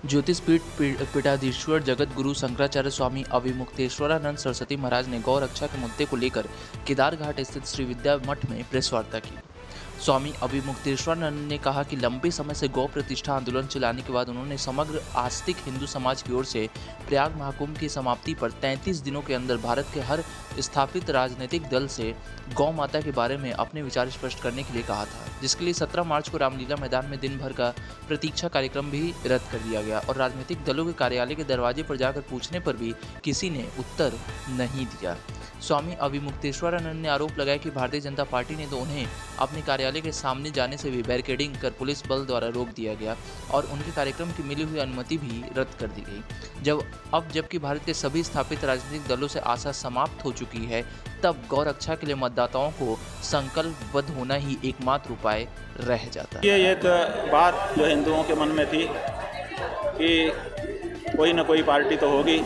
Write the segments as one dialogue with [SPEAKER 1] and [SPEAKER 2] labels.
[SPEAKER 1] ज्योतिषपीठ पीठाधीश्वर जगत गुरु शंकराचार्य स्वामी अविमुक्तेश्वरानंद सरस्वती महाराज ने गौ रक्षा के मुद्दे को लेकर केदार घाट स्थित श्री विद्या मठ में प्रेस वार्ता की। स्वामी अविमुक्तेश्वरानंद ने कहा कि लंबे समय से गौ प्रतिष्ठा आंदोलन चलाने के बाद उन्होंने समग्र आस्तिक हिंदू समाज की ओर से प्रयाग महाकुंभ की समाप्ति पर 33 दिनों के अंदर भारत के हर स्थापित राजनीतिक दल से गौ माता के बारे में अपने विचार स्पष्ट करने के लिए कहा था, जिसके लिए 17 मार्च को रामलीला मैदान में दिन भर का प्रतीक्षा कार्यक्रम भी रद्द कर दिया गया और राजनीतिक दलों के कार्यालय के दरवाजे पर जाकर पूछने पर भी किसी ने उत्तर नहीं दिया। स्वामी अविमुक्तेश्वरानंद ने आरोप लगाया कि भारतीय जनता पार्टी ने तो उन्हें अपने कार्यालय के सामने जाने से भी बैरिकेडिंग कर पुलिस बल द्वारा रोक दिया गया और उनके कार्यक्रम की मिली हुई अनुमति भी रद्द कर दी गई। जबकि भारत के सभी स्थापित राजनीतिक दलों से आशा समाप्त हो चुकी है, तब गौ रक्षा के लिए मतदाताओं को संकल्पबद्ध होना ही एकमात्र उपाय रह जाता है।
[SPEAKER 2] ये एक बात जो हिंदुओं के मन में थी कि कोई न कोई पार्टी तो होगी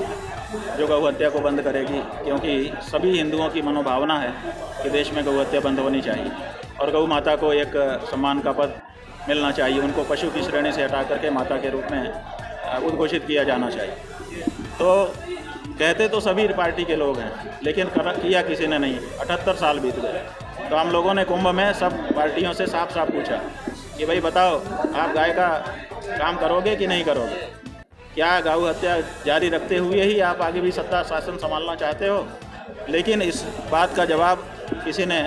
[SPEAKER 2] जो गौ हत्या को बंद करेगी, क्योंकि सभी हिंदुओं की मनोभावना है कि देश में गौ हत्या बंद होनी चाहिए और गौ माता को एक सम्मान का पद मिलना चाहिए। उनको पशु की श्रेणी से हटा करके माता के रूप में उद्घोषित किया जाना चाहिए। तो कहते तो सभी पार्टी के लोग हैं, लेकिन किया किसी ने नहीं। 78 साल बीत गए। तो हम लोगों ने कुंभ में सब पार्टियों से साफ साफ पूछा कि भाई बताओ, आप गाय का काम करोगे कि नहीं करोगे? क्या गौ हत्या जारी रखते हुए ही आप आगे भी सत्ता शासन संभालना चाहते हो? लेकिन इस बात का जवाब किसी ने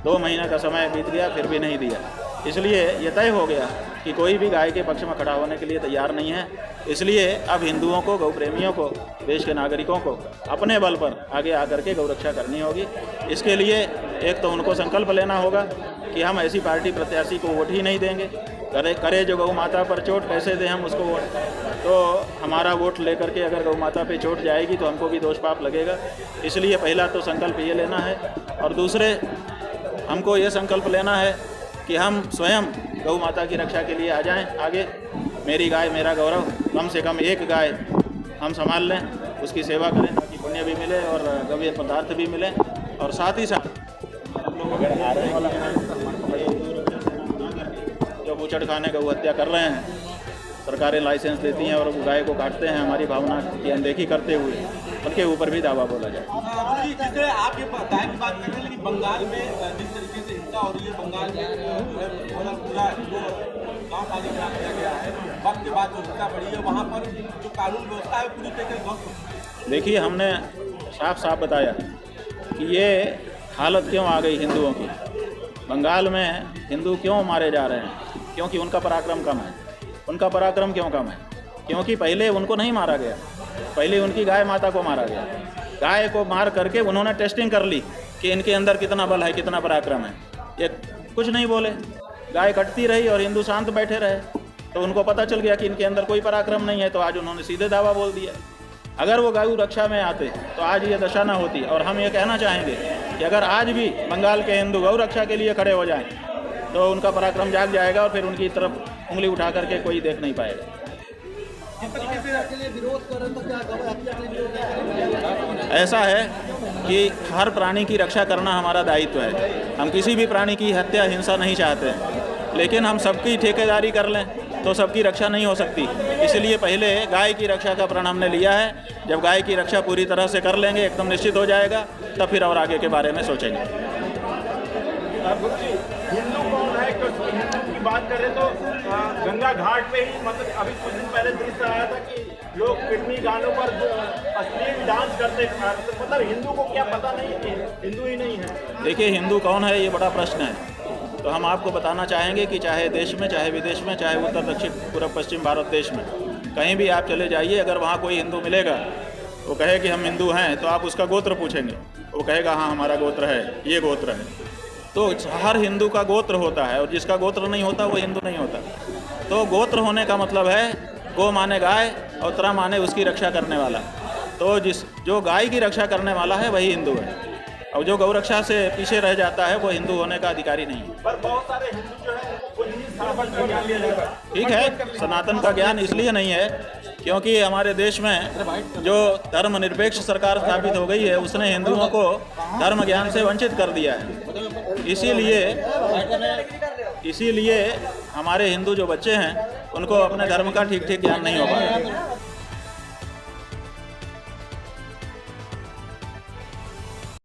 [SPEAKER 2] 2 महीने का समय बीत गया फिर भी नहीं दिया। इसलिए ये तय हो गया कि कोई भी गाय के पक्ष में खड़ा होने के लिए तैयार नहीं है। इसलिए अब हिंदुओं को, गौ प्रेमियों को, देश के नागरिकों को अपने बल पर आगे आकर के गौ रक्षा करनी होगी। इसके लिए एक तो उनको संकल्प लेना होगा कि हम ऐसी पार्टी प्रत्याशी को वोट ही नहीं देंगे। करे जो गौ माता पर चोट, कैसे दें हम उसको वोट? तो हमारा वोट लेकर के अगर गौ माता पे चोट जाएगी तो हमको भी दोष पाप लगेगा। इसलिए पहला तो संकल्प ये लेना है और दूसरे हमको ये संकल्प लेना है कि हम स्वयं गौ माता की रक्षा के लिए आ जाएं आगे। मेरी गाय मेरा गौरव, कम से कम एक गाय हम संभाल लें, उसकी सेवा करें ताकि पुण्य भी मिले और गव्य पदार्थ भी मिले। और साथ ही साथ जो बूचड़ खाने गौ हत्या कर रहे हैं, सरकारें लाइसेंस देती हैं और गाय को काटते हैं हमारी भावना की अनदेखी करते हुए, उनके ऊपर भी दावा बोला जाए।
[SPEAKER 3] जैसे आप ये गाय की बात कर रहे हैं, लेकिन बंगाल में जिस तरीके से हिंसा हो रही है, बंगाल में पूरा गाँव खाली करा दिया गया है, वक्त के बाद जो हिंसा बढ़ी है, वहाँ पर जो कानून व्यवस्था है पूरी तरीके से ध्वस्त हो गई है।
[SPEAKER 2] देखिए, हमने साफ साफ बताया कि ये हालत क्यों आ गई हिंदुओं की। बंगाल में हिंदू क्यों मारे जा रहे हैं? क्योंकि उनका पराक्रम कम है। उनका पराक्रम क्यों कम है? क्योंकि पहले उनको नहीं मारा गया, पहले उनकी गाय माता को मारा गया। गाय को मार करके उन्होंने टेस्टिंग कर ली कि इनके अंदर कितना बल है, कितना पराक्रम है। ये कुछ नहीं बोले, गाय कटती रही और हिंदू शांत बैठे रहे। तो उनको पता चल गया कि इनके अंदर कोई पराक्रम नहीं है, तो आज उन्होंने सीधे दावा बोल दिया। अगर वो गौ रक्षा में आते तो आज ये दशा ना होती। और हम ये कहना चाहेंगे कि अगर आज भी बंगाल के हिंदू गौ रक्षा के लिए खड़े हो जाएं तो उनका पराक्रम जाग जाएगा और फिर उनकी तरफ उंगली उठा करके कोई देख नहीं पाएगा। ऐसा है कि हर प्राणी की रक्षा करना हमारा दायित्व है। हम किसी भी प्राणी की हत्या, हिंसा नहीं चाहते हैं, लेकिन हम सबकी ठेकेदारी कर लें तो सबकी रक्षा नहीं हो सकती। इसलिए पहले गाय की रक्षा का प्रण हमने लिया है। जब गाय की रक्षा पूरी तरह से कर लेंगे, एकदम निश्चित हो जाएगा, तब फिर और आगे के बारे में सोचेंगे।
[SPEAKER 4] हिंदू कौन है? हिंदू की बात करें तो गंगा घाट पे ही, मतलब अभी कुछ दिन पहले दृश्य आया था कि लोग फिल्मी गानों पर अश्लील डांस करते हैं। मतलब हिंदू को क्या पता नहीं कि हिंदू ही नहीं है?
[SPEAKER 2] देखिए, हिंदू कौन है ये बड़ा प्रश्न है। तो हम आपको बताना चाहेंगे कि चाहे देश में, चाहे विदेश में, चाहे उत्तर दक्षिण पूर्व पश्चिम भारत देश में, कहीं भी आप चले जाइए, अगर वहाँ कोई हिंदू मिलेगा वो कहे कि हम हिंदू हैं, तो आप उसका गोत्र पूछेंगे, वो कहेगा हाँ हमारा गोत्र है, ये गोत्र है। तो हर हिंदू का गोत्र होता है और जिसका गोत्र नहीं होता वो हिंदू नहीं होता। तो गोत्र होने का मतलब है गो माने गाय और त्र माने उसकी रक्षा करने वाला। तो जो गाय की रक्षा करने वाला है वही हिंदू है, और जो गौ रक्षा से पीछे रह जाता है वो हिंदू होने का अधिकारी नहीं है।
[SPEAKER 4] पर बहुत सारे हिंदू जो है उनको सनातन का ज्ञान लिया जाता है।
[SPEAKER 2] ठीक है, सनातन का ज्ञान इसलिए नहीं है क्योंकि हमारे देश में जो धर्मनिरपेक्ष सरकार स्थापित हो गई है उसने हिंदुओं को धर्म ज्ञान से वंचित कर दिया है। इसीलिए हमारे हिंदू जो बच्चे हैं उनको अपने धर्म का ठीक ठीक ज्ञान नहीं हो पा रहा है।